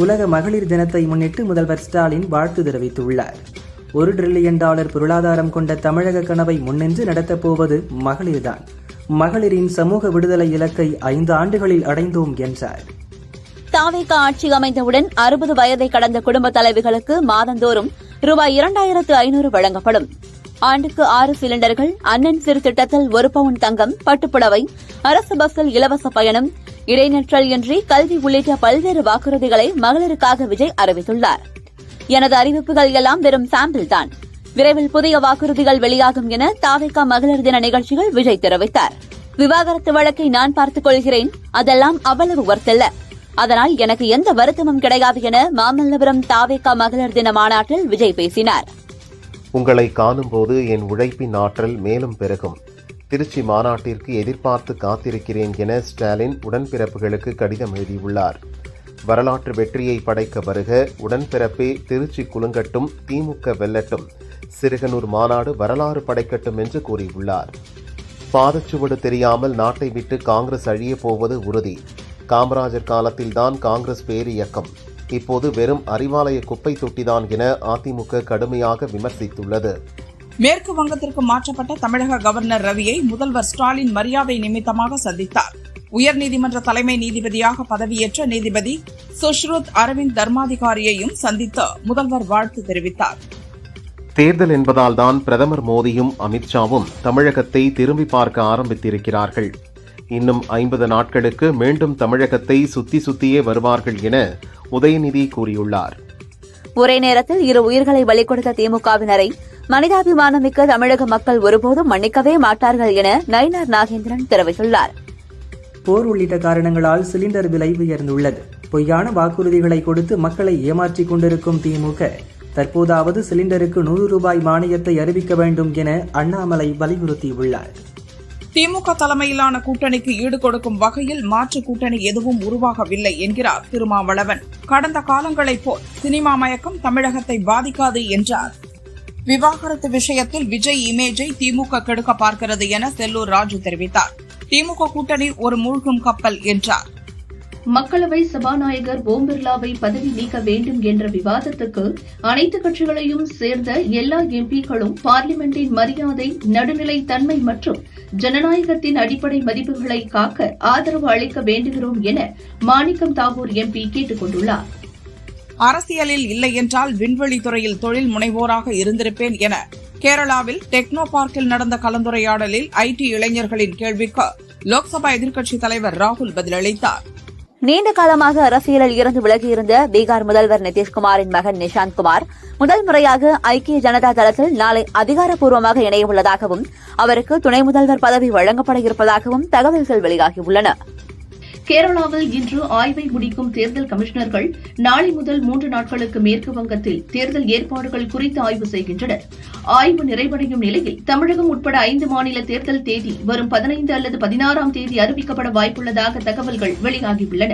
உலக மகளிர் தினத்தை முன்னிட்டு முதல்வர் ஸ்டாலின் வாழ்த்து தெரிவித்துள்ளார். $1 டிரில்லியன் பொருளாதாரம் கொண்ட தமிழக கனவை முன்னின்று நடத்தப்போவது மகளிர்தான். மகளிரின் சமூக விடுதலை இலக்கை 5 ஆண்டுகளில் அடைந்தோம் என்றார். தாவேக ஆட்சி அமைந்தவுடன் 60 வயதை கடந்த குடும்ப தலைவிகளுக்கு மாதந்தோறும் ரூபாய் 2500 வழங்கப்படும். ஆண்டுக்கு 6 சிலிண்டர்கள், அண்ணன் சிறு திட்டத்தில் 1 பவுன் தங்கம், பட்டுப்புடவை, அரசு பஸ்ஸில் இலவச பயணம், இடைநிற்றல் இன்றி கல்வி உள்ளிட்ட பல்வேறு வாக்குறுதிகளை மகளிருக்காக விஜய் அறிவித்துள்ளார். எனது அறிவிப்புகள் எல்லாம் வெறும் சாம்பிள் தான். விரைவில் புதிய வாக்குறுதிகள் வெளியாகும் என தாவேக மகளிர் தின நிகழ்ச்சியில் விஜய் தெரிவித்தார். விவாகரத்து வழக்கை நான் பார்த்துக் கொள்கிறேன், அதெல்லாம் அவ்வளவு ஒர்த்தல்ல, அதனால் எனக்கு எந்த வருத்தமும் கிடையாது என மாமல்லபுரம் தாவேக மகளிர் தின மாநாட்டில் விஜய் பேசினார். உங்களை காணும்போது என் உழைப்பின் ஆற்றல் மேலும் பெருகும். திருச்சி மாநாட்டிற்கு எதிர்பார்த்து காத்திருக்கிறேன் என ஸ்டாலின் உடன்பிறப்புகளுக்கு கடிதம் எழுதியுள்ளார். வரலாற்று வெற்றியை படைக்க வருக, உடன்பிறப்பே திருச்சி குலுங்கட்டும், திமுக வெல்லட்டும், சிறுகனூர் மாநாடு வரலாறு படைக்கட்டும் என்று கூறியுள்ளார். பாதச்சுவடு தெரியாமல் நாட்டை விட்டு காங்கிரஸ் அழியப் போவது உறுதி. காமராஜர் காலத்தில்தான் காங்கிரஸ் பேரியக்கம், இப்போது வெறும் அறிவாலய குப்பை தொட்டிதான் என அதிமுக கடுமையாக விமர்சித்துள்ளது. மேற்கு வங்கத்திற்கு மாற்றப்பட்ட தமிழக கவர்னர் ரவியை முதல்வர் ஸ்டாலின் மரியாதை நிமித்தமாக சந்தித்தார். உயர்நீதிமன்ற தலைமை நீதிபதியாக பதவியேற்ற நீதிபதி சுஷ்ருத் அரவிந்த் தர்மாதிகாரியையும் சந்தித்து முதல்வர் வாழ்த்து தெரிவித்தார். தேர்தல் என்பதால் தான் பிரதமர் மோடியும் அமித்ஷாவும் தமிழகத்தை திரும்பி பார்க்க ஆரம்பித்திருக்கிறார்கள். இன்னும் 50 நாட்களுக்கு மீண்டும் தமிழகத்தை சுத்தியே வருவார்கள் என உதயநிதி கூறியுள்ளார். ஒரே நேரத்தில் 2 உயிர்களை பலி கொடுத்த திமுகவினரை மனிதாபிமானமிக்க தமிழக மக்கள் ஒருபோதும் மன்னிக்கவே மாட்டார்கள் என நயினார் நாகேந்திரன் தெரிவித்துள்ளார். போர் உள்ளிட்ட காரணங்களால் சிலிண்டர் விலை உயர்ந்துள்ளது. பொய்யான வாக்குறுதிகளை கொடுத்து மக்களை ஏமாற்றிக் கொண்டிருக்கும் திமுக தற்போதாவது சிலிண்டருக்கு $100 மானியத்தை அறிவிக்க வேண்டும் என அண்ணாமலை வலியுறுத்தியுள்ளார். திமுக தலைமையிலான கூட்டணிக்கு ஈடு கொடுக்கும் வகையில் மாற்று கூட்டணி எதுவும் உருவாகவில்லை என்கிறார் திருமாவளவன். கடந்த காலங்களைப் போல் சினிமா மயக்கம் தமிழகத்தை பாதிக்காது என்றார். விவாகரத்து விஷயத்தில் விஜய் இமேஜை திமுக கெடுக்க பார்க்கிறது என செல்லூர் ராஜு தெரிவித்தார். திமுக கூட்டணி ஒரு மூழ்கும் கப்பல் என்றார். மக்களவை சபாநாயகர் ஓம் பிர்லாவை பதவி நீக்க வேண்டும் என்ற விவாதத்துக்கு அனைத்து கட்சிகளையும் சேர்ந்த எல்லா எம்பிக்களும் பார்லிமெண்டின் மரியாதை, நடுநிலை தன்மை மற்றும் ஜனநாயகத்தின் அடிப்படை மதிப்புகளை காக்க ஆதரவு அளிக்க வேண்டுகிறோம் என மாணிக்கம் தாகூர் எம்பி கேட்டுக் கொண்டுள்ளார். அரசியலில் இல்லை என்றால் விண்வெளி துறையில் தொழில் முனைவோராக இருந்திருப்பேன் என கேரளாவில் டெக்னோ பார்க்கில் நடந்த கலந்துரையாடலில் ஐடி இளைஞர்களின் கேள்விக்கு லோக்சபா எதிர்க்கட்சித் தலைவர் ராகுல் பதிலளித்தார். நீண்ட காலமாக அரசியலில் இருந்து விலகியிருந்த பீகார் முதல்வர் நிதிஷ்குமாரின் மகன் நிஷாந்த்குமார் முதல் முறையாக ஐக்கிய ஜனதா தளத்தில் நாளை அதிகாரப்பூர்வமாக இணையவுள்ளதாகவும் அவருக்கு துணை முதல்வர் பதவி வழங்கப்பட இருப்பதாகவும் தகவல்கள் வெளியாகியுள்ளன. கேரளாவில் இன்று ஆய்வை முடிக்கும் தேர்தல் கமிஷனர்கள் நாளை முதல் 3 நாட்களுக்கு மேற்கு வங்கத்தில் தேர்தல் ஏற்பாடுகள் குறித்து ஆய்வு செய்கின்றனர். ஆய்வு நிறைவடையும் நிலையில் தமிழகம் உட்பட 5 மாநில தேர்தல் தேதி வரும் 15 அல்லது 16ஆம் தேதி அறிவிக்கப்பட வாய்ப்புள்ளதாக தகவல்கள் வெளியாகியுள்ளன.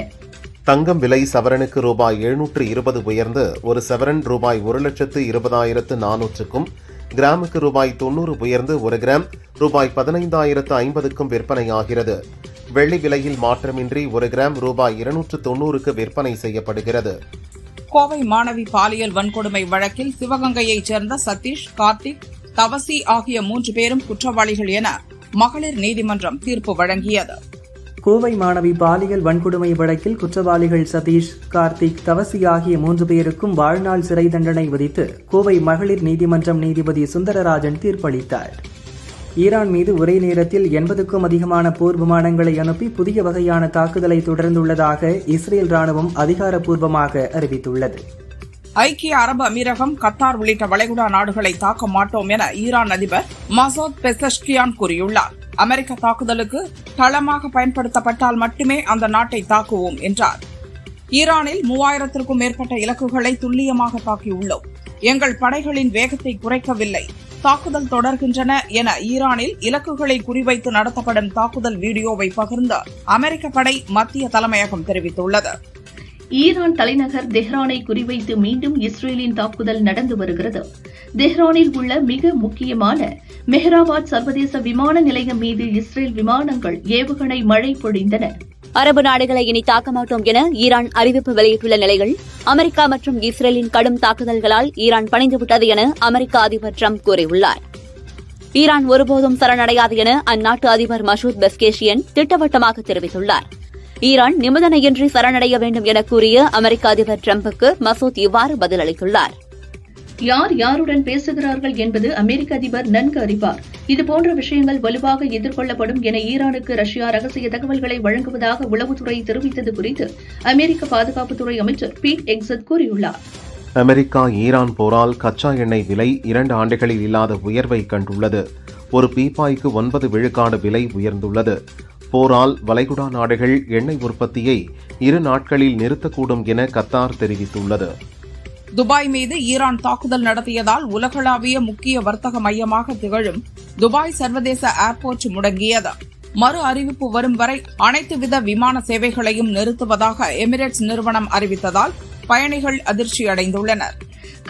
தங்கம் விலை சவரனுக்கு ரூபாய் 720 உயர்ந்து ஒரு சவரன் ரூபாய் 1,20,400க்கும், கிராமுக்கு ரூபாய் 90 உயர்ந்து 1 கிராம் ரூபாய் 15,050க்கும் விற்பனையாகிறது. வெள்ளி விலையில் மாற்றமின்றி 1 கிராம் ரூபாய் 290க்கு விற்பனை செய்யப்படுகிறது. கோவை மாணவி பாலியல் வன்கொடுமை வழக்கில் சிவகங்கையைச் சேர்ந்த சதீஷ், கார்த்திக், தவசி ஆகிய 3 பேரும் குற்றவாளிகள் என மகளிர் நீதிமன்றம் தீர்ப்பு வழங்கியது. கோவை மாணவி பாலியல் வன்கொடுமை வழக்கில் குற்றவாளிகள் சதீஷ், கார்த்திக், தவசி ஆகிய 3 பேருக்கும் வாழ்நாள் சிறை தண்டனை விதித்து கோவை மகளிர் நீதிமன்றம் நீதிபதி சுந்தரராஜன் தீர்ப்பளித்தார். ஈரான் மீது ஒரே நேரத்தில் 80க்கும் அதிகமான போர் விமானங்களை அனுப்பி புதிய வகையான தாக்குதலை தொடர்ந்துள்ளதாக இஸ்ரேல் ராணுவம் அதிகாரப்பூர்வமாக அறிவித்துள்ளது. ஐக்கிய அரபு அமீரகம், கத்தார் உள்ளிட்ட வளைகுடா நாடுகளை தாக்க மாட்டோம் என ஈரான் அதிபர் மசூத் பெசஷ்கியான் கூறியுள்ளார். அமெரிக்க தாக்குதலுக்கு தளமாக பயன்படுத்தப்பட்டால் மட்டுமே அந்த நாட்டை தாக்குவோம் என்றார். ஈரானில் 3000க்கும் மேற்பட்ட இலக்குகளை துல்லியமாக தாக்கியுள்ளோம். எங்கள் படைகளின் வேகத்தை குறைக்கவில்லை. தாக்குதல் தொடர்கின்றன என ஈரானில் இலக்குகளை குறிவைத்து நடத்தப்படும் தாக்குதல் வீடியோவை பகிர்ந்த அமெரிக்க படை மத்திய தலைமையகம் தெரிவித்துள்ளது. ஈரான் தலைநகர் தெஹ்ரானை குறிவைத்து மீண்டும் இஸ்ரேலின் தாக்குதல் நடந்து வருகிறது. தெஹ்ரானில் உள்ள மிக முக்கியமான மெஹ்ராபாத் சர்வதேச விமான நிலையம் மீது இஸ்ரேல் விமானங்கள் ஏவுகணை மழை பொழிந்தன. அரபு நாடுகளை இனி தாக்க மாட்டோம் என ஈரான் அறிவிப்பு வெளியிட்டுள்ள நிலையில் அமெரிக்கா மற்றும் இஸ்ரேலின் கடும் தாக்குதல்களால் ஈரான் பணிந்துவிட்டது என அமெரிக்க அதிபர் டிரம்ப் கூறியுள்ளார். ஈரான் ஒருபோதும் சரணடையாது என அந்நாட்டு அதிபர் மசூத் பெஸ்கேஷியன் திட்டவட்டமாக தெரிவித்துள்ளார். ஈரான் நிபந்தனையின்றி சரணடைய வேண்டும் என கூறிய அமெரிக்க அதிபர் டிரம்புக்கு மசூத் இவ்வாறு பதிலளித்துள்ளார். யார் யாருடன் பேசுகிறார்கள் என்பது அமெரிக்க அதிபர் நன்கு அறிவார். இதுபோன்ற விஷயங்கள் வலுவாக எதிர்கொள்ளப்படும் என ஈரானுக்கு ரஷ்யா ரகசிய தகவல்களை வழங்குவதாக உளவுத்துறை தெரிவித்தது குறித்து அமெரிக்க பாதுகாப்புத்துறை அமைச்சர் பீட் எக்ஸட் கூறியுள்ளார். அமெரிக்கா ஈரான் போரால் கச்சா எண்ணெய் விலை 2 ஆண்டுகளில் இல்லாத உயர்வை கண்டுள்ளது. ஒரு பீப்பாய்க்கு 9 விழுக்காடு விலை உயர்ந்துள்ளது. போரால் வளைகுடா நாடுகள் எண்ணெய் உற்பத்தியை 2 நாட்களில் நிறுத்தக்கூடும் என கத்தார் தெரிவித்துள்ளது. துபாய் மீது ஈரான் தாக்குதல் நடத்தியதால் உலகளாவிய முக்கிய வர்த்தக மையமாக திகழும் துபாய் சர்வதேச ஏர்போர்ட் முடங்கியது. மறு அறிவிப்பு வரும் வரை அனைத்து வித விமான சேவைகளையும் நிறுத்துவதாக எமிரேட்ஸ் நிறுவனம் அறிவித்ததால் பயணிகள் அதிர்ச்சியடைந்துள்ளனர்.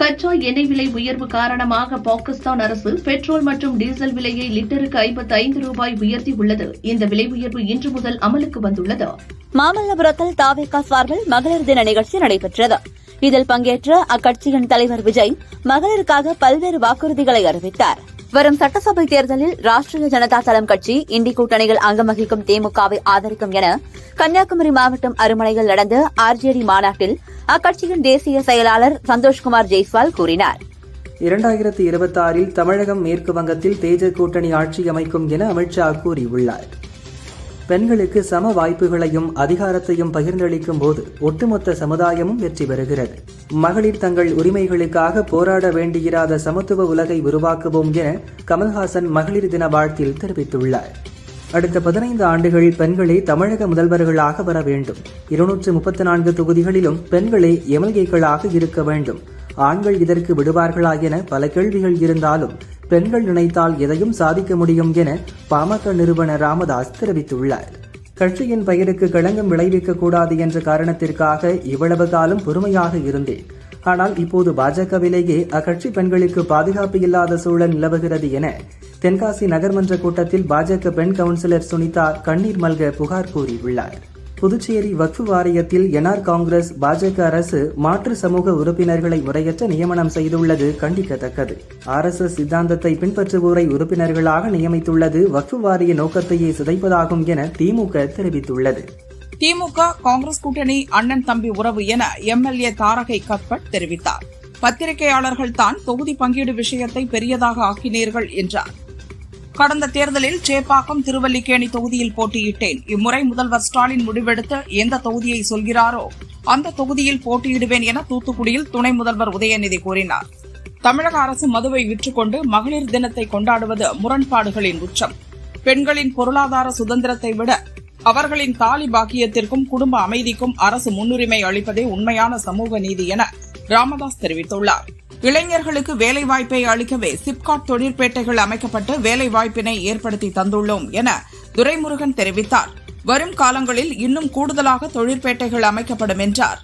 கச்சா எண்ணெய் விலை உயர்வு காரணமாக பாகிஸ்தான் அரசு பெட்ரோல் மற்றும் டீசல் விலையை லிட்டருக்கு 55 ரூபாய் உயர்த்தியுள்ளது. இந்த விலை உயர்வு இன்று முதல் அமலுக்கு வந்துள்ளது. மாமல்லபுரத்தில் தாவேகா சார்பில் மகளிர் தின நிகழ்ச்சி நடைபெற்றது. இதில் பங்கேற்ற அக்கட்சியின் தலைவர் விஜய் மகளிருக்காக பல்வேறு வாக்குறுதிகளை அறிவித்தார். வரும் சட்டசபை தேர்தலில் ராஷ்டிரிய ஜனதா தளம் கட்சி இந்தி கூட்டணிகள் அங்கம் வகிக்கும் திமுகவை ஆதரிக்கும் என கன்னியாகுமரி மாவட்டம் அருமனையில் நடந்த ஆர்ஜேடி மாநாட்டில் அக்கட்சியின் தேசிய செயலாளர் சந்தோஷ்குமார் ஜெய்ஸ்வால் கூறினார். 2026 தமிழகம் மேற்கு வங்கத்தில் தேஜ கூட்டணி ஆட்சி அமைக்கும் என அமித்ஷா கூறியுள்ளார். பெண்களுக்கு சம வாய்ப்புகளையும் அதிகாரத்தையும் பகிர்ந்தளிக்கும் போது ஒட்டுமொத்த சமுதாயமும் வெற்றி பெறுகிறது. மகளிர் தங்கள் உரிமைகளுக்காக போராட வேண்டியிராத சமத்துவ உலகை உருவாக்குவோம் என கமல்ஹாசன் மகளிர் தின வாழ்த்தில் தெரிவித்துள்ளார். அடுத்த 15 ஆண்டுகள் பெண்களே தமிழக முதல்வர்களாக வர வேண்டும். 234 தொகுதிகளிலும் பெண்களே எம்எல்ஏக்களாக இருக்க வேண்டும். ஆண்கள் இதற்கு விடுவார்களா என பல கேள்விகள் இருந்தாலும் பெண்கள் நினைத்தால் எதையும் சாதிக்க முடியும் என பாமக நிறுவனர் ராமதாஸ் தெரிவித்துள்ளார். கட்சியின் பெயருக்கு களங்கம் விளைவிக்கக் கூடாது என்ற காரணத்திற்காக இவ்வளவு காலம் பொறுமையாக இருந்தேன். ஆனால் இப்போது பாஜகவிலேயே அக்கட்சி பெண்களுக்கு பாதுகாப்பு இல்லாத சூழல் நிலவுகிறது என தென்காசி நகர்மன்ற கூட்டத்தில் பாஜக பெண் கவுன்சிலர் சுனிதா கண்ணீர் மல்க புகார் கூறியுள்ளார். புதுச்சேரி வக்ஃபு வாரியத்தில் என்ஆர் காங்கிரஸ் பாஜக அரசு மாற்று சமூக உறுப்பினர்களை முறையற்ற நியமனம் செய்துள்ளது கண்டிக்கத்தக்கது. RSS சித்தாந்தத்தை பின்பற்றுவோரை உறுப்பினர்களாக நியமித்துள்ளது வக்ஃபு வாரிய நோக்கத்தையே சிதைப்பதாகும் என திமுக தெரிவித்துள்ளது. திமுக காங்கிரஸ் கூட்டணி அண்ணன் தம்பி உறவு என MLA தாரகை கத்பட் தெரிவித்தார். பத்திரிகையாளர்கள் தான் தொகுதி பங்கீடு விஷயத்தை பெரியதாக ஆக்கினீர்கள் என்றார். கடந்த தேர்தலில் சேப்பாக்கம் திருவல்லிக்கேணி தொகுதியில் போட்டியிட்டேன். இம்முறை முதல்வர் ஸ்டாலின் முடிவெடுத்து எந்த தொகுதியை சொல்கிறாரோ அந்த தொகுதியில் போட்டியிடுவேன் என தூத்துக்குடியில் துணை முதல்வர் உதயநிதி கூறினார். தமிழக அரசு மதுவை விற்றுக்கொண்டு மகளிர் தினத்தை கொண்டாடுவது முரண்பாடுகளின் உச்சம். பெண்களின் பொருளாதார சுதந்திரத்தை விட அவர்களின் தாலி பாக்கியத்திற்கும் குடும்ப அமைதிக்கும் அரசு முன்னுரிமை அளிப்பதே உண்மையான சமூக நீதி என ராமதாஸ் தெரிவித்துள்ளார். இளைஞர்களுக்கு வேலைவாய்ப்பை அளிக்கவே சிப்காட் தொழிற்பேட்டைகள் அமைக்கப்பட்டு வேலைவாய்ப்பினை ஏற்படுத்தி தந்துள்ளோம் என துரைமுருகன் தெரிவித்தார். வரும் காலங்களில் இன்னும் கூடுதலாக தொழிற்பேட்டைகள் அமைக்கப்படும் என்றார்.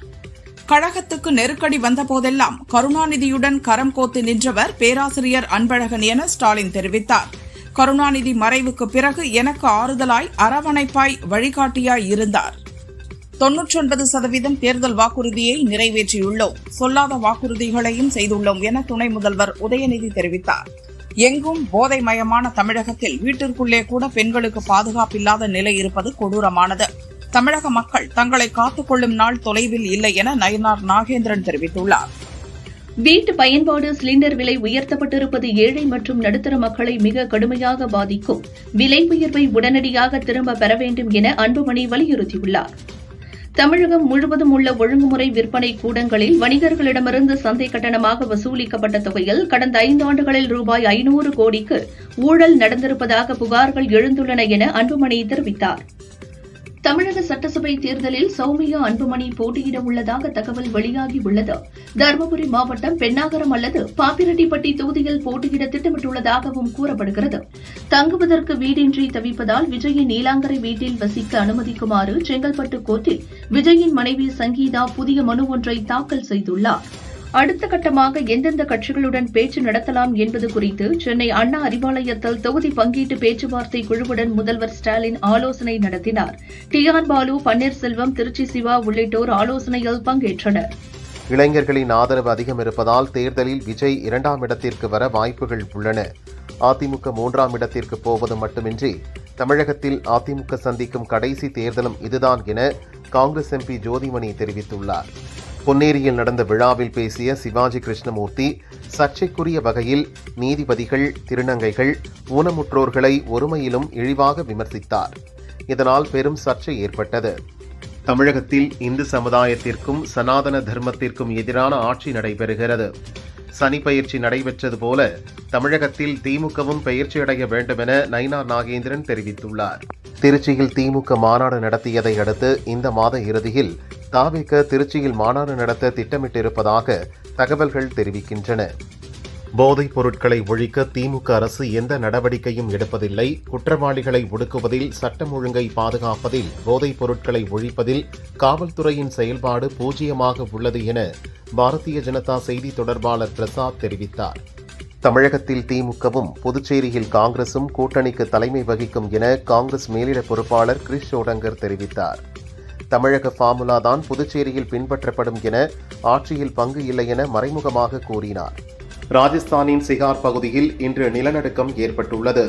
கழகத்துக்கு நெருக்கடி வந்தபோதெல்லாம் கருணாநிதியுடன் கரம் கோத்து நின்றவர் பேராசிரியர் அன்பழகன் என ஸ்டாலின் தெரிவித்தார். கருணாநிதி மறைவுக்கு பிறகு எனக்கு ஆறுதலாய் அரவணைப்பாய் வழிகாட்டியாய் இருந்தார். 99% தேர்தல் வாக்குறுதியை நிறைவேற்றியுள்ளோம். சொல்லாத வாக்குறுதிகளையும் செய்துள்ளோம் என துணை முதல்வர் உதயநிதி தெரிவித்தார். எங்கும் போதைமயமான தமிழகத்தில் வீட்டிற்குள்ளே கூட பெண்களுக்கு பாதுகாப்பில்லாத நிலை இருப்பது கொடூரமானது. தமிழக மக்கள் தங்களை காத்துக்கொள்ளும் நாள் தொலைவில் இல்லை என நயினார் நாகேந்திரன் தெரிவித்துள்ளார். வீட்டு பயன்பாடு சிலிண்டர் விலை உயர்த்தப்பட்டிருப்பது ஏழை மற்றும் நடுத்தர மக்களை மிக கடுமையாக பாதிக்கும். விலை உயர்வை உடனடியாக திரும்ப பெற வேண்டும் என அன்புமணி வலியுறுத்தியுள்ளார். தமிழகம் முழுவதும் உள்ள ஒழுங்குமுறை விற்பனை கூடங்களில் வணிகர்களிடமிருந்து சந்தை கட்டணமாக வசூலிக்கப்பட்ட தொகையில் கடந்த 5 ஆண்டுகளில் ரூபாய் 500 கோடிக்கு ஊழல் நடந்திருப்பதாக புகார்கள் எழுந்துள்ளன என அன்புமணி தெரிவித்தார். தமிழக சட்டசபை தேர்தலில் சௌமியா அன்புமணி போட்டியிட உள்ளதாக தகவல் வெளியாகியுள்ளது. தருமபுரி மாவட்டம் பெண்ணாகரம் அல்லது பாப்பிரெட்டிப்பட்டி தொகுதியில் போட்டியிட திட்டமிட்டுள்ளதாகவும் கூறப்படுகிறது. தங்குவதற்கு வீடின்றி தவிப்பதால் விஜயின் நீலாங்கரை வீட்டில் வசிக்க அனுமதிக்குமாறு செங்கல்பட்டு கோர்ட்டில் விஜயின் மனைவி சங்கீதா புதிய மனு ஒன்றை தாக்கல் செய்துள்ளார். அடுத்த கட்டமாக எந்தெந்த கட்சிகளுடன் பேச்சு நடத்தலாம் என்பது குறித்து சென்னை அண்ணா அறிவாலயத்தில் தொகுதி பங்கீட்டு பேச்சுவார்த்தை குழுவுடன் முதல்வர் ஸ்டாலின் ஆலோசனை நடத்தினார். டி.ஆர். பாலு, பன்னீர்செல்வம், திருச்சி சிவா உள்ளிட்டோர் ஆலோசனையில் பங்கேற்றனர். இளைஞர்களின் ஆதரவு அதிகம் இருப்பதால் தேர்தலில் விஜய் 2ஆம் இடத்திற்கு வர வாய்ப்புகள் உள்ளன. அதிமுக 3ஆம் இடத்திற்கு போவது மட்டுமின்றி தமிழகத்தில் அதிமுக சந்திக்கும் கடைசி தேர்தலும் இதுதான் என காங்கிரஸ் எம்பி ஜோதிமணி தெரிவித்துள்ளார். பொன்னேரியில் நடந்த விழாவில் பேசிய சிவாஜி கிருஷ்ணமூர்த்தி சர்ச்சைக்குரிய வகையில் நீதிபதிகள், திருநங்கைகள், ஊனமுற்றோர்களை ஒருமையிலும் இழிவாக விமர்சித்தார். இதனால் பெரும் சர்ச்சை ஏற்பட்டது. தமிழகத்தில் இந்து சமுதாயத்திற்கும் சனாதன தர்மத்திற்கும் எதிரான ஆட்சி நடைபெறுகிறது. சனி பயிற்சி நடைபெற்றது போல தமிழகத்தில் திமுகவும் பயிற்சியடைய வேண்டும் என நயினார் நாகேந்திரன் தெரிவித்துள்ளார். திருச்சியில் திமுக மாநாடு நடத்தியதை அடுத்து இந்த மாத இறுதியில் தாவேக திருச்சியில் மாநாடு நடத்த திட்டமிட்டிருப்பதாக தகவல்கள் தெரிவிக்கின்றன. போதைப் பொருட்களை ஒழிக்க திமுக அரசு எந்த நடவடிக்கையும் எடுப்பதில்லை. குற்றவாளிகளை ஒடுக்குவதில், சட்டம் ஒழுங்கை பாதுகாப்பதில், போதைப் பொருட்களை ஒழிப்பதில் காவல்துறையின் செயல்பாடு பூஜ்ஜியமாக உள்ளது என பாரதிய ஜனதா செய்தி தொடர்பாளர் பிரசாத் தெரிவித்தார். தமிழகத்தில் திமுகவும் புதுச்சேரியில் காங்கிரசும் கூட்டணிக்கு தலைமை வகிக்கும் என காங்கிரஸ் மேலிட பொறுப்பாளர் கிரிஷ் சோடங்கர் தெரிவித்தார். தமிழக ஃபார்முலா தான் புதுச்சேரியில் பின்பற்றப்படும் என, ஆட்சியில் பங்கு இல்லை என மறைமுகமாக கூறினார். ராஜஸ்தானின் சிகார் பகுதியில் இன்று நிலநடுக்கம் ஏற்பட்டுள்ளது.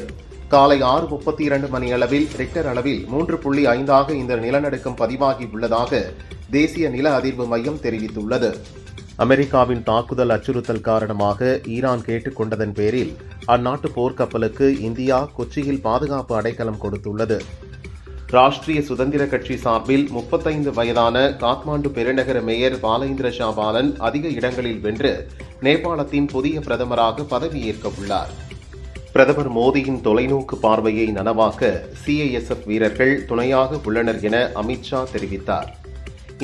காலை 6:32 மணியளவில் ரிக்டர் அளவில் 3.5 இந்த நிலநடுக்கம் பதிவாகி உள்ளதாக தேசிய நில அதிர்வு மையம் தெரிவித்துள்ளது. அமெரிக்காவின் தாக்குதல் அச்சுறுத்தல் காரணமாக ஈரான் கேட்டுக் கொண்டதன் பேரில் அந்நாட்டு போர்க்கப்பலுக்கு இந்தியா கொச்சியில் பாதுகாப்பு அடைக்கலம் கொடுத்துள்ளது. ராஷ்டிரிய சுதந்திர கட்சி சார்பில் 35 வயதான காத்மாண்டு பெருநகர மேயர் பாலேந்திர ஷா பாலன் அதிக இடங்களில் வென்று நேபாளத்தின் புதிய பிரதமராக பதவியேற்க உள்ளார். பிரதமர் மோடியின் தொலைநோக்கு பார்வையை நனவாக்க CISF வீரர்கள் துணையாக உள்ளனர் என அமித்ஷா தெரிவித்தார்.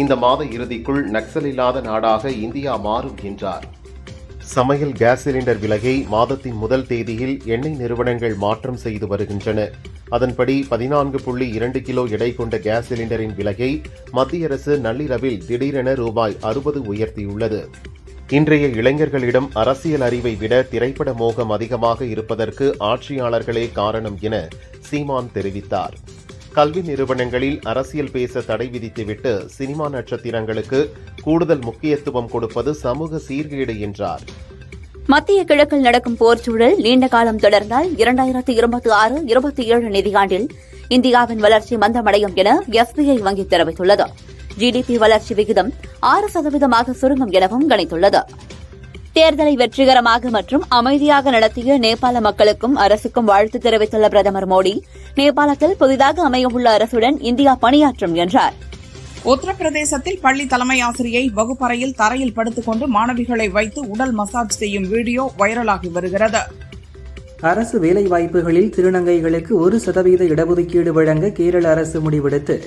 இந்த மாத இறுதிக்குள் நக்சல் இல்லாத நாடாக இந்தியா மாறும் என்றார். சமையல் கேஸ் சிலிண்டர் விலையை மாதத்தின் முதல் தேதியில் எண்ணெய் நிறுவனங்கள் மாற்றம் செய்து வருகின்றன. அதன்படி 14.2 கிலோ எடை கொண்ட கேஸ் சிலிண்டரின் விலையை மத்திய அரசு நள்ளிரவில் திடீரென ரூபாய் 60 உயர்த்தியுள்ளது. இன்றைய இளைஞர்களிடம் அரசியல் அறிவை விட திரைப்பட மோகம் அதிகமாக இருப்பதற்கு ஆட்சியாளர்களே காரணம் என சீமான் தெரிவித்தார். கல்வி நிறுவனங்களில் அரசியல் பேச தடை விதித்துவிட்டு சினிமா நட்சத்திரங்களுக்கு கூடுதல் முக்கியத்துவம் கொடுப்பது சமூக சீர்கேடு என்றார். மத்திய கிழக்கில் நடக்கும் போர்ச்சூழல் நீண்ட காலம் தொடர்ந்தால் 2026-27 நிதியாண்டில் இந்தியாவின் வளர்ச்சி மந்தமடையும் என SBI வங்கி தெரிவித்துள்ளது. GDP வளர்ச்சி விகிதம் 6% சுருங்கும் எனவும் கணித்துள்ளது. தேர்தலை வெற்றிகரமாக மற்றும் அமைதியாக நடத்திய நேபாள மக்களுக்கும் அரசுக்கும் வாழ்த்து தெரிவித்துள்ள பிரதமர் மோடி, நேபாளத்தில் புதிதாக அமையவுள்ள அரசுடன் இந்தியா பணியாற்றும் என்றார். உத்தரப்பிரதேசத்தில் பள்ளி தலைமை ஆசிரியை வகுப்பறையில் தரையில் படுத்துக் கொண்டு மாணவிகளை வைத்து உடல் மசாஜ் செய்யும் வீடியோ வைரலாகி வருகிறது. அரசு வேலைவாய்ப்புகளில் திருநங்கைகளுக்கு 1% இடஒதுக்கீடு வழங்க கேரள அரசு முடிவெடுத்து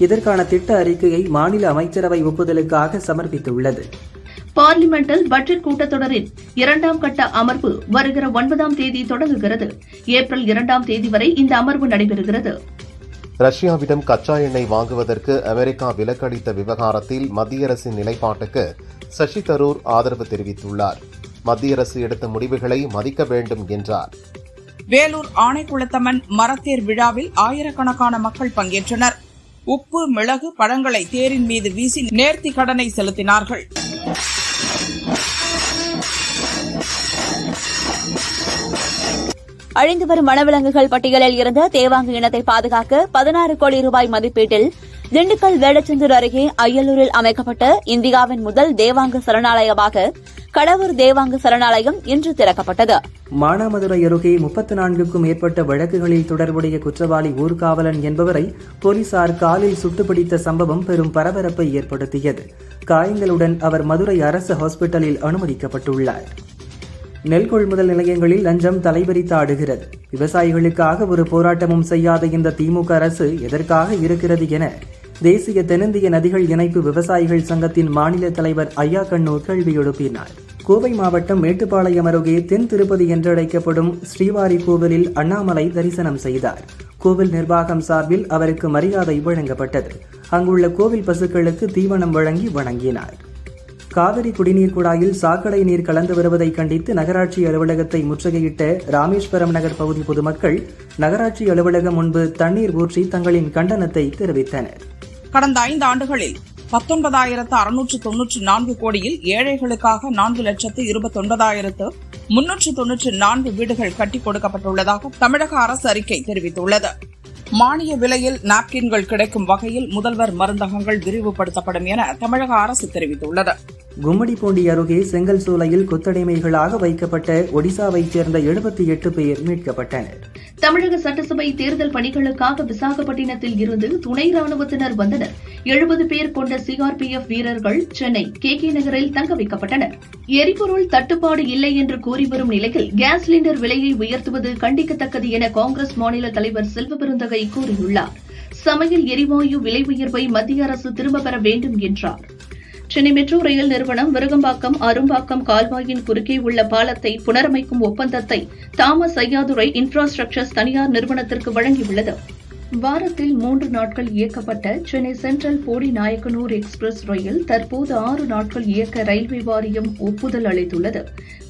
இதற்கான திட்ட அறிக்கையை மாநில அமைச்சரவை ஒப்புதலுக்காக சமர்ப்பித்துள்ளது. பார்லிமெண்டில் பட்ஜெட் கூட்டத்தொடரின் 2ஆம் கட்ட அமர்வு வருகிற 9ஆம் தேதி தொடங்குகிறது. ஏப்ரல் 2ஆம் தேதி வரை இந்த அமர்வு நடைபெறுகிறது. ரஷ்யாவிடம் கச்சா எண்ணெய் வாங்குவதற்கு அமெரிக்கா விலக்களித்த விவகாரத்தில் மத்திய அரசின் நிலைப்பாட்டுக்கு சசி தரூர் ஆதரவு தெரிவித்துள்ளார். மத்திய அரசு எடுத்த முடிவுகளை மதிக்க வேண்டும் என்றார். வேலூர் ஆணைக்குளத்தம்மன் மரத்தேர் விழாவில் ஆயிரக்கணக்கான மக்கள் பங்கேற்றனர். உப்பு, மிளகு, பழங்களை தேரின் மீது வீசி நேர்த்தி கடனை செலுத்தினார்கள். அழிந்து வரும் வனவிலங்குகள் பட்டியலில் இருந்த தேவாங்கு இனத்தை பாதுகாக்க 16 கோடி ரூபாய் மதிப்பீட்டில் திண்டுக்கல் வேடச்சந்தூர் அருகே அய்யலூரில் அமைக்கப்பட்ட இந்தியாவின் முதல் தேவாங்கு சரணாலயமாக கடவூர் தேவாங்கு சரணாலயம் இன்று திறக்கப்பட்டது. மானாமதுரை அருகே 34க்கும் மேற்பட்ட வழக்குகளில் தொடர்புடைய குற்றவாளி ஊர்காவலன் என்பவரை போலீசார் காலில் சுட்டுப்பிடித்த சம்பவம் பெரும் பரபரப்பை ஏற்படுத்தியது. காயங்களுடன் அவர் மதுரை அரசு ஹாஸ்பிட்டலில் அனுமதிக்கப்பட்டுள்ளார். நெல் கொள்முதல் நிலையங்களில் லஞ்சம் தலைவிரித்து ஆடுகிறது. விவசாயிகளுக்காக ஒரு போராட்டமும் செய்யாத இந்த திமுக அரசு எதற்காக இருக்கிறது என தேசிய தென்னிந்திய நதிகள் இணைப்பு விவசாயிகள் சங்கத்தின் மாநில தலைவர் ஐயா கண்ணூர் கேள்வி எழுப்பினார். கோவை மாவட்டம் மேட்டுப்பாளையம் அருகே தென் திருப்பதி என்றழைக்கப்படும் ஸ்ரீவாரி கோவிலில் அண்ணாமலை தரிசனம் செய்தார். கோவில் நிர்வாகம் சார்பில் அவருக்கு மரியாதை வழங்கப்பட்டது. அங்குள்ள கோவில் பசுக்களுக்கு தீவனம் வழங்கி வணங்கினார். காவிரி குடிநீர் குழாயில் சாக்கடை நீர் கலந்து வருவதை கண்டித்து நகராட்சி அலுவலகத்தை முற்றுகையிட்ட ராமேஸ்வரம் நகர் பகுதி பொதுமக்கள் நகராட்சி அலுவலகம் முன்பு தண்ணீர் ஊற்றி தங்களின் கண்டனத்தை தெரிவித்தனர். கடந்த 5 ஆண்டுகளில் 19,694 கோடியில் ஏழைகளுக்காக 4,29,394 வீடுகள் கட்டிக் கொடுக்கப்பட்டுள்ளதாக தமிழக அரசு அறிக்கை தெரிவித்துள்ளது. மானிய விலையில் நாப்கின்கள் கிடைக்கும் வகையில் முதல்வர் மருந்தகங்கள் விரிவுபடுத்தப்படும் என தமிழக அரசு தெரிவித்துள்ளது. கும்மிடிப்பூண்டி அருகே செங்கல் சூளையில் கொத்தடிமைகளாக வைக்கப்பட்ட ஒடிசாவைச் சேர்ந்த 78 பேர் மீட்கப்பட்டனர். தமிழக சட்டசபை தேர்தல் பணிகளுக்காக விசாகப்பட்டினத்தில் இருந்து துணை ராணுவத்தினர் வந்தனர். 70 பேர் கொண்ட சிஆர்பிஎஃப் வீரர்கள் சென்னை KK நகரில் தங்க வைக்கப்பட்டனர். எரிபொருள் தட்டுப்பாடு இல்லை என்று கூறி வரும் நிலையில் கேஸ் சிலிண்டர் விலையை உயர்த்துவது கண்டிக்கத்தக்கது என காங்கிரஸ் மாநில தலைவர் செல்வபெருந்தகை கூறியுள்ளார். சமையல் எரிவாயு விலை உயர்வை மத்திய அரசு திரும்பப் பெற வேண்டும் என்றார். சென்னை மெட்ரோ ரயில் நிறுவனம் விருகம்பாக்கம் அரும்பாக்கம் கால்வாயின் குறுக்கே உள்ள பாலத்தை புனரமைக்கும் ஒப்பந்தத்தை தாமஸ் ஐயாதுரை இன்ஃப்ராஸ்ட்ரக்சர்ஸ் தனியார் நிறுவனத்திற்கு வழங்கியுள்ளது. வாரத்தில் 3 நாட்கள் இயக்கப்பட்ட சென்னை சென்ட்ரல் போடி நாயக்கனூர் எக்ஸ்பிரஸ் ரயில் தற்போது 6 நாட்கள் இயக்க ரயில்வே வாரியம் ஒப்புதல் அளித்துள்ளது.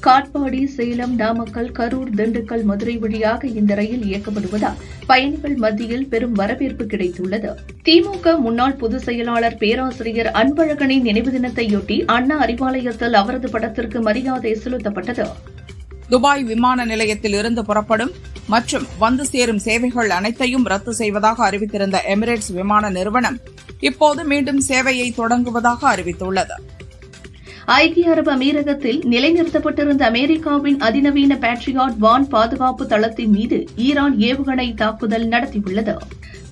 காட்பாடி, சேலம், நாமக்கல், கரூர், திண்டுக்கல், மதுரை வழியாக இந்த ரயில் இயக்கப்படுவதால் பயணிகள் மத்தியில் பெரும் வரவேற்பு கிடைத்துள்ளது. திமுக முன்னாள் பொதுச் செயலாளர் பேராசிரியர் அன்பழகனின் நினைவு தினத்தையொட்டி அண்ணா அறிவாலயத்தில் அவரது படத்திற்கு மரியாதை செலுத்தப்பட்டது. துபாய் விமான நிலையத்தில் இருந்து புறப்படும் மற்றும் வந்து சேரும் சேவைகள் அனைத்தையும் ரத்து செய்வதாக அறிவித்திருந்த எமிரேட்ஸ் விமான நிறுவனம் இப்போது மீண்டும் சேவையை தொடங்குவதாக அறிவித்துள்ளது. ஐக்கிய அரபு அமீரகத்தில் நிலைநிறுத்தப்பட்டிருந்த அமெரிக்காவின் அதிநவீன பேட்ரியாட் வான் பாதுகாப்பு தளத்தின் மீது ஈரான் ஏவுகணை தாக்குதல் நடத்தியுள்ளது.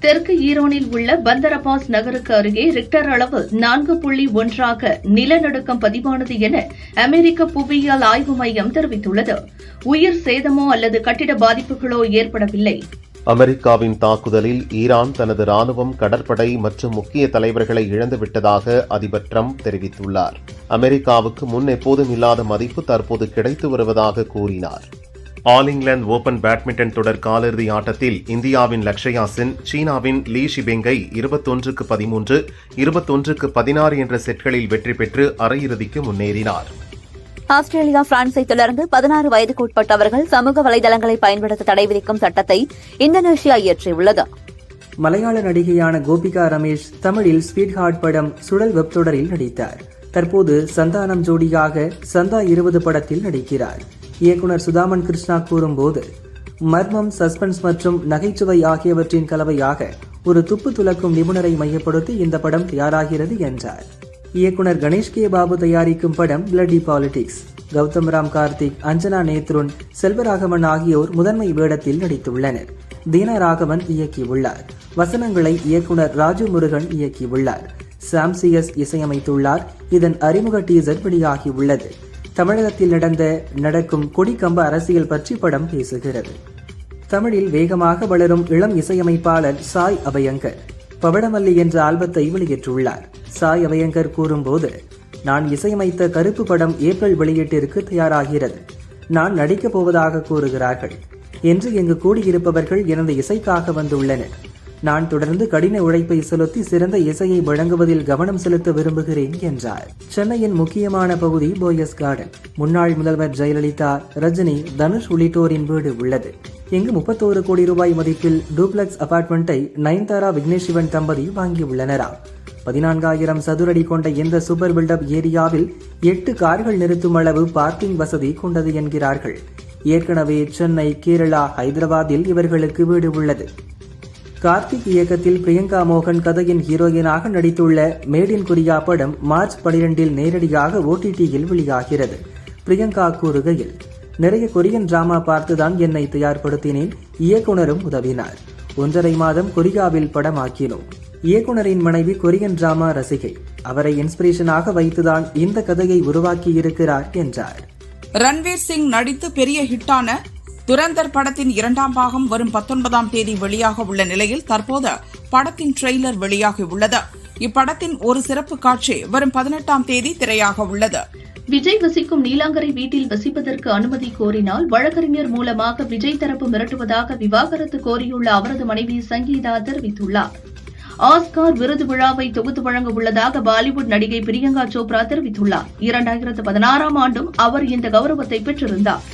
தெற்கு ஈரானில் உள்ள பந்தர் அப்பாஸ் நகருக்கு அருகே ரிக்டர் அளவு 4.1 நிலநடுக்கம் பதிவானது என அமெரிக்க புவியியல் ஆய்வு மையம் தெரிவித்துள்ளது. உயிர் சேதமோ அல்லது கட்டிட பாதிப்புகளோ ஏற்படவில்லை. அமெரிக்காவின் தாக்குதலில் ஈரான் தனது ராணுவம், கடற்படை மற்றும் முக்கிய தலைவர்களை இழந்துவிட்டதாக அதிபர் டிரம்ப் தெரிவித்துள்ளார். அமெரிக்காவுக்கு முன் எப்போதும் இல்லாத மதிப்பு தற்போது கிடைத்து வருவதாக கூறினார். ஆல் இங்கிலாந்து ஓபன் பேட்மிண்டன் தொடர் காலிறுதி ஆட்டத்தில் இந்தியாவின் லக்ஷயா சென் சீனாவின் லீ ஷிபெங்கை 21-13, 21-16 என்ற செட்களில் வெற்றி பெற்று அரையிறுதிக்கு முன்னேறினார். ஆஸ்திரேலியா, பிரான்ஸை தொடர்ந்து 16 வயதுக்குட்பட்டவர்கள் சமூக வலைதளங்களை பயன்படுத்த தடை விதிக்கும் சட்டத்தை இந்தோனேஷியா இயற்றியுள்ளது. மலையாள நடிகையான கோபிகா ரமேஷ் தமிழில் ஸ்வீட் ஹார்ட் படம் சுழல் வெப் தொடரில் நடித்தார். தற்போது சந்தானம் ஜோடியாக சந்தா 20 படத்தில் நடிக்கிறார். இயக்குனர் சுதாமன் கிருஷ்ணா கூறும்போது, மர்மம், சஸ்பென்ஸ் மற்றும் நகைச்சுவை ஆகியவற்றின் கலவையாக ஒரு துப்பு துலக்கும் நிபுணரை மையப்படுத்தி இந்த படம் தயாராகிறது என்றார். இயக்குனர் கணேஷ் கே பாபு தயாரிக்கும் படம் பிளட்டி பாலிடிக்ஸ். கௌதம் ராம், கார்த்திக், அஞ்சனா நேத்ருன், செல்வராகவன் ஆகியோர் முதன்மை வேடத்தில் நடித்துள்ளனர். தீனா ராகவன் இயக்கியுள்ளார். வசனங்களை இயக்குனர் ராஜு முருகன் இயக்கியுள்ளார். சாம்சியஸ் இசையமைத்துள்ளார். இதன் அறிமுக டீசர் வெளியாகியுள்ளது. தமிழகத்தில் நடக்கும் கொடிக்கம்ப அரசியல் பற்றி படம் பேசுகிறது. தமிழில் வேகமாக வளரும் இளம் இசையமைப்பாளர் சாய் அபயங்கர் பவடமல்லி என்ற ஆல்பத்தை வெளியிட்டுள்ளார். சாய் அபயங்கர் கூறும்போது, நான் இசையமைத்த கருப்பு படம் ஏப்ரல் வெளியீட்டிற்கு தயாராகிறது. நான் நடிக்கப் போவதாக கூறுகிறார்கள் என்று இங்கு கூடியிருப்பவர்கள் எனது இசைக்காக வந்துள்ளனர். நான் தொடர்ந்து கடின உழைப்பை செலுத்தி சிறந்த இசையை வழங்குவதில் கவனம் செலுத்த விரும்புகிறேன் என்றார். சென்னையின் முக்கியமான பகுதி போயஸ் கார்டன். முன்னாள் முதல்வர் ஜெயலலிதா, ரஜினி, தனுஷ் உள்ளிட்டோரின் வீடு உள்ளது. இங்கு 31 கோடி ரூபாய் மதிப்பில் டூப்ளெக்ஸ் அபார்ட்மெண்ட்டை நயன்தாரா, விக்னேஷ் சிவன் தம்பதி வாங்கியுள்ளனராம். 14,000 சதுரடி கொண்ட இந்த சூப்பர் பில்டப் ஏரியாவில் 8 கார்கள் நிறுத்தும் அளவு பார்க்கிங் வசதி கொண்டது என்கிறார்கள். ஏற்கனவே சென்னை, கேரளா, ஹைதராபாத்தில் இவர்களுக்கு வீடு உள்ளது. கார்த்திக் இயக்கத்தில் பிரியங்கா மோகன் கதையின் ஹீரோயினாக நடித்துள்ள மேட் இன் கொரியா படம் மார்ச் 12 நேரடியாக OTTயில் வெளியாகிறது. பிரியங்கா கூறுகையில், நிறைய கொரியன் டிராமா பார்த்துதான் என்னை தயார்படுத்தினேன். இயக்குனரும் உதவினார். 1.5 மாதம் கொரியாவில் படமாக்கினோம். இயக்குனரின் மனைவி கொரியன் டிராமா ரசிகை. அவரை இன்ஸ்பிரேஷனாக வைத்துதான் இந்த கதையை உருவாக்கியிருக்கிறார் என்றார். ரன்வீர் சிங் நடித்து பெரிய ஹிட்டான துரந்தர் படத்தின் 2ஆம் பாகம் வரும் 19ஆம் தேதி வெளியாக உள்ள நிலையில் தற்போது படத்தின் ட்ரெய்லர் வெளியாகி உள்ளது. இப்படத்தின் ஒரு சிறப்பு காட்சி வரும் 18ஆம் தேதி திரையாக உள்ளது. விஜய் வசிக்கும் நீலாங்கரை வீட்டில் வசிப்பதற்கு அனுமதி கோரினால் வழக்கறிஞர் மூலமாக விஜய் தரப்பு மிரட்டுவதாக விவாகரத்து கோரியுள்ள அவரது மனைவி சங்கீதா தெரிவித்துள்ளார். ஆஸ்கார் விருது விழாவை தொகுத்து வழங்க உள்ளதாக பாலிவுட் நடிகை பிரியங்கா சோப்ரா தெரிவித்துள்ளார். 2016ஆம் ஆண்டும் அவர் இந்த கௌரவத்தை பெற்றிருந்தார்.